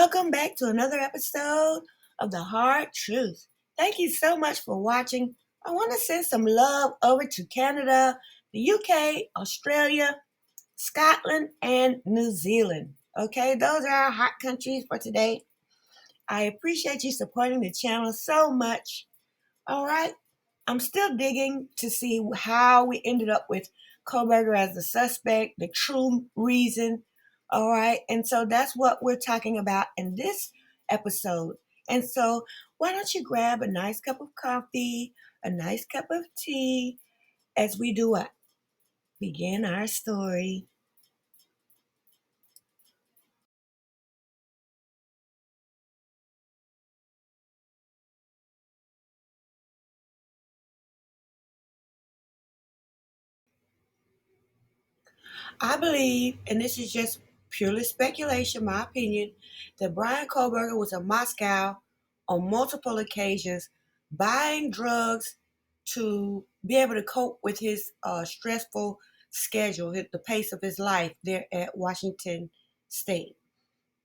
Welcome back to another episode of The Hard Truth. Thank you so much for watching. I want to send some love over to Canada, the UK, Australia, Scotland, and New Zealand. Okay, those are our hot countries for today. I appreciate you supporting the channel so much. All right, I'm still digging to see how we ended up with Koberger as the suspect, the true reason. All right, and so that's what we're talking about in this episode. And so, why don't you grab a nice cup of coffee, a nice cup of tea, as we do what? Begin our story. I believe, and this is just purely speculation, my opinion, that Brian Kohlberger was in Moscow on multiple occasions buying drugs to be able to cope with his stressful schedule, the pace of his life there at Washington State.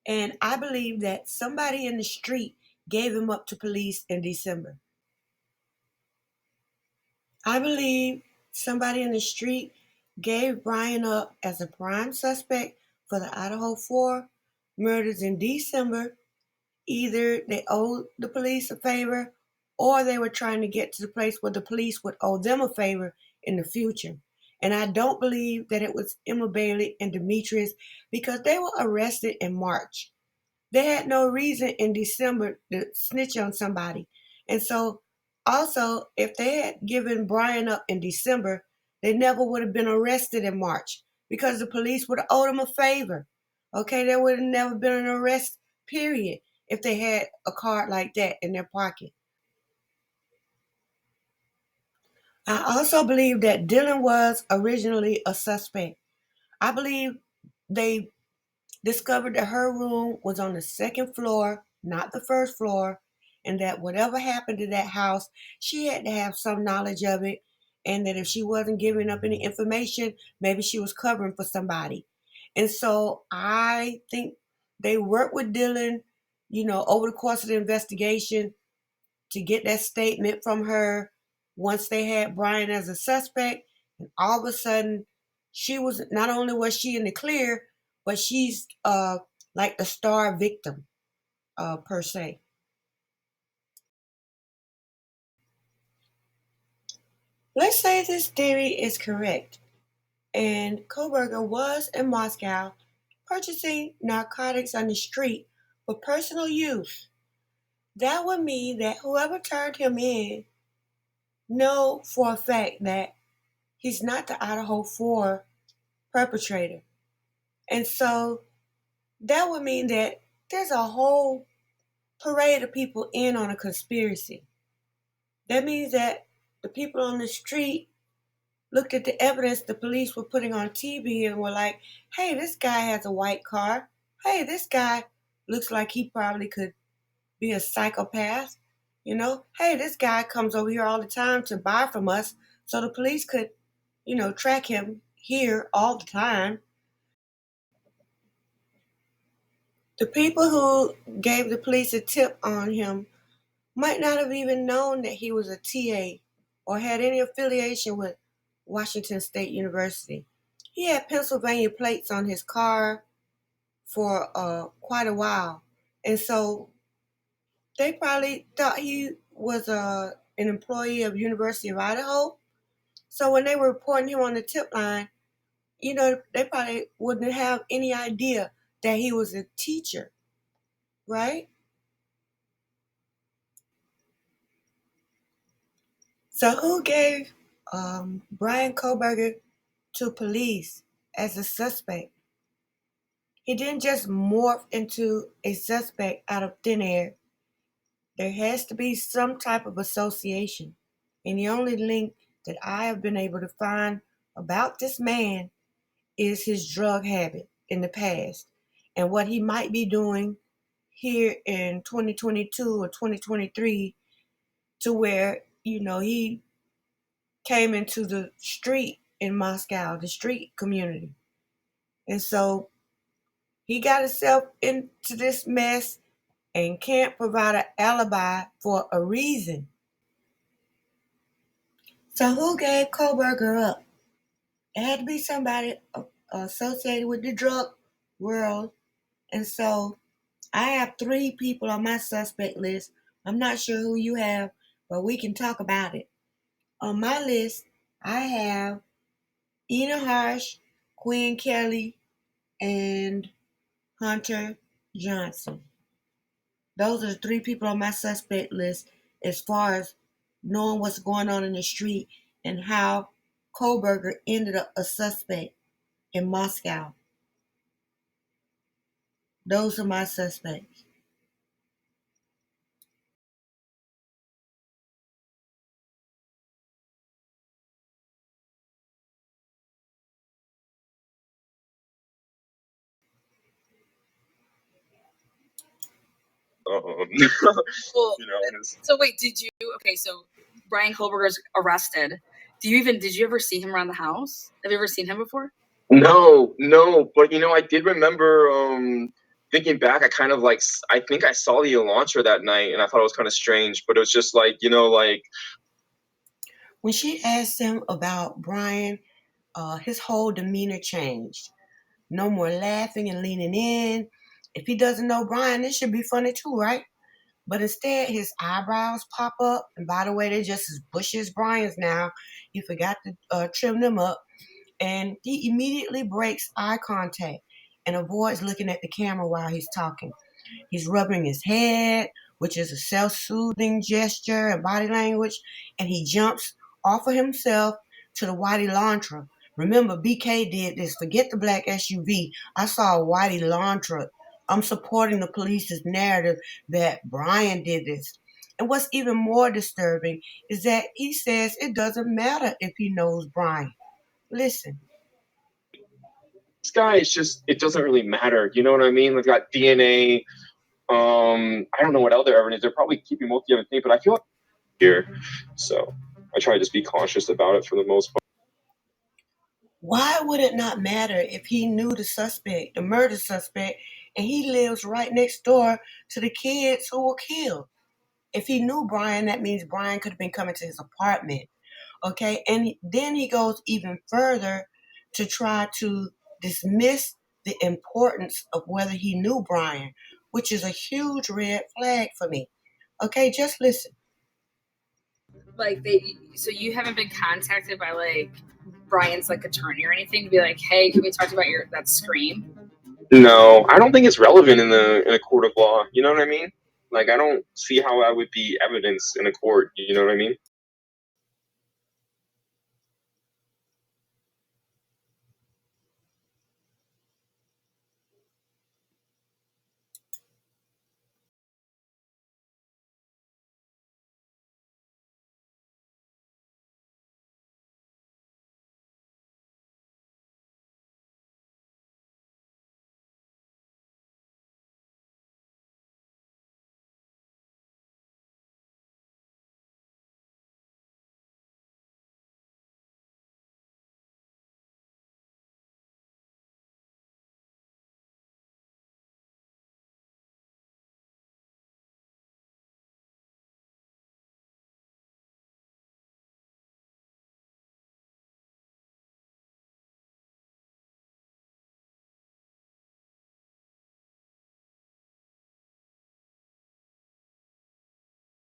And I believe that somebody in the street gave him up to police in December. I believe somebody in the street gave Brian up as a prime suspect for the Idaho 4 murders in December. Either they owed the police a favor or they were trying to get to the place where the police would owe them a favor in the future. And I don't believe that it was Emma Bailey and Demetrius because they were arrested in March. They had no reason in December to snitch on somebody. And so, also, if they had given Brian up in December, they never would have been arrested in March because the police would have owed them a favor. Okay, there would have never been an arrest, period, if they had a card like that in their pocket. I also believe that Dylan was originally a suspect. I believe they discovered that her room was on the second floor, not the first floor, and that whatever happened to that house, she had to have some knowledge of it, and that if she wasn't giving up any information, maybe she was covering for somebody. And so I think they worked with Dylan, over the course of the investigation to get that statement from her once they had Brian as a suspect. And all of a sudden, she was not only was she in the clear, but she's like the star victim per se. Let's say this theory is correct, and Koberger was in Moscow purchasing narcotics on the street for personal use. That would mean that whoever turned him in know for a fact that he's not the Idaho 4 perpetrator. And so that would mean that there's a whole parade of people in on a conspiracy. That means that the people on the street looked at the evidence the police were putting on TV and were like, hey, this guy has a white car. Hey, this guy looks like he probably could be a psychopath. Hey, this guy comes over here all the time to buy from us. So the police could, track him here all the time. The people who gave the police a tip on him might not have even known that he was a TA or had any affiliation with Washington State University. He had Pennsylvania plates on his car for quite a while. And so they probably thought he was an employee of University of Idaho. So when they were reporting him on the tip line, they probably wouldn't have any idea that he was a teacher, right? So who gave Brian Koberger to police as a suspect? He didn't just morph into a suspect out of thin air. There has to be some type of association. And the only link that I have been able to find about this man is his drug habit in the past and what he might be doing here in 2022 or 2023 to where, he came into the street in Moscow, the street community. And so He got himself into this mess and can't provide an alibi for a reason. So who gave Koberger up? It had to be somebody associated with the drug world. And so I have 3 people on my suspect list. I'm not sure who you have, but we can talk about it. On my list, I have Inan Harsh, Quinn Kelly, and Hunter Johnson. Those are the 3 people on my suspect list as far as knowing what's going on in the street and how Koberger ended up a suspect in Moscow. Those are my suspects. Well, so wait, did you? Okay, so Brian Koberger's arrested. Did you ever see him around the house? Have you ever seen him before? No, but I did remember thinking back. I kind of I think I saw the Elantra that night, and I thought it was kind of strange. But it was just when she asked him about Brian, his whole demeanor changed. No more laughing and leaning in. If he doesn't know Brian, it should be funny too, right? But instead, his eyebrows pop up. And by the way, they're just as bushy as Brian's now. He forgot to trim them up. And he immediately breaks eye contact and avoids looking at the camera while he's talking. He's rubbing his head, which is a self-soothing gesture and body language, and he jumps off of himself to the white Elantra. Remember, BK did this. Forget the black SUV. I saw a white Elantra. I'm supporting the police's narrative that Brian did this. And what's even more disturbing is that he says it doesn't matter if he knows Brian. Listen, this guy is just. It doesn't really matter. You know what I mean? Like got DNA. I don't know what other evidence. They're probably keeping most of the other things, but I feel like here, so I try to just be cautious about it for the most part. why would it not matter if he knew the suspect, the murder suspect, and he lives right next door to the kids who were killed? If he knew Brian, that means Brian could have been coming to his apartment. Okay, and then he goes even further to try to dismiss the importance of whether he knew Brian, which is a huge red flag for me. Okay, just listen. So you haven't been contacted by Brian's attorney or anything to be like, hey, can we talk about that scream? No, I don't think it's relevant in a court of law. You know what I mean? Like I don't see how that would be evidence in a court. You know what I mean?